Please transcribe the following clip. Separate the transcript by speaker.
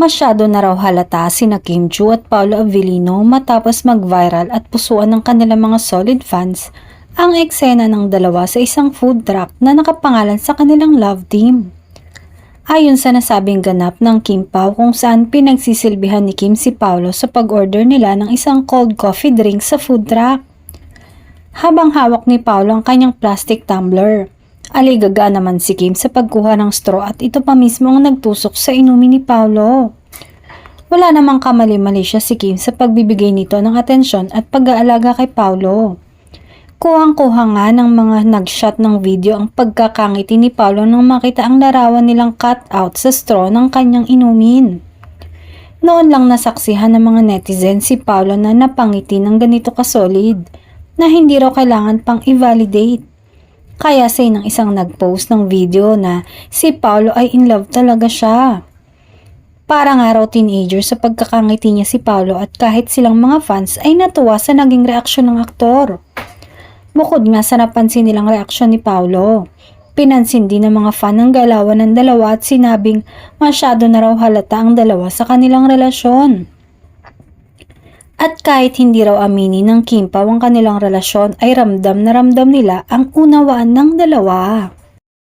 Speaker 1: Masyado na raw halata sina Kim Chiu at Paolo Avellino matapos mag-viral at pusuan ng kanilang mga solid fans ang eksena ng dalawa sa isang food truck na nakapangalan sa kanilang love team. Ayon sa nasabing ganap ng Kim Pao kung saan pinagsisilbihan ni Kim si Paolo sa pag-order nila ng isang cold coffee drink sa food truck. Habang hawak ni Paolo ang kanyang plastic tumbler, aligaga naman si Kim sa pagkuha ng straw at ito pa mismo ang nagtusok sa inumin ni Paolo. Wala namang kamali-mali siya si Kim sa pagbibigay nito ng atensyon at pag-aalaga kay Paolo. Kuhang-kuha nga ng mga nag-shot ng video ang pagkakangiti ni Paolo nang makita ang larawan nilang cut out sa straw ng kanyang inumin. Noon lang nasaksihan ng mga netizen si Paolo na napangiti ng ganito kasolid na hindi raw kailangan pang i-validate. Kaya say ng isang nag-post ng video na si Paolo ay in love talaga siya. Para nga raw teenager sa pagkakangiti niya si Paolo at kahit silang mga fans ay natuwa sa naging reaksyon ng aktor. Bukod nga sa napansin nilang reaksyon ni Paolo, pinansin din ng mga fan ng galawan ng dalawa at sinabing masyado na raw halata ang dalawa sa kanilang relasyon. At kahit hindi raw aminin ng Kim Pao ang kanilang relasyon ay ramdam na ramdam nila ang unawaan ng dalawa.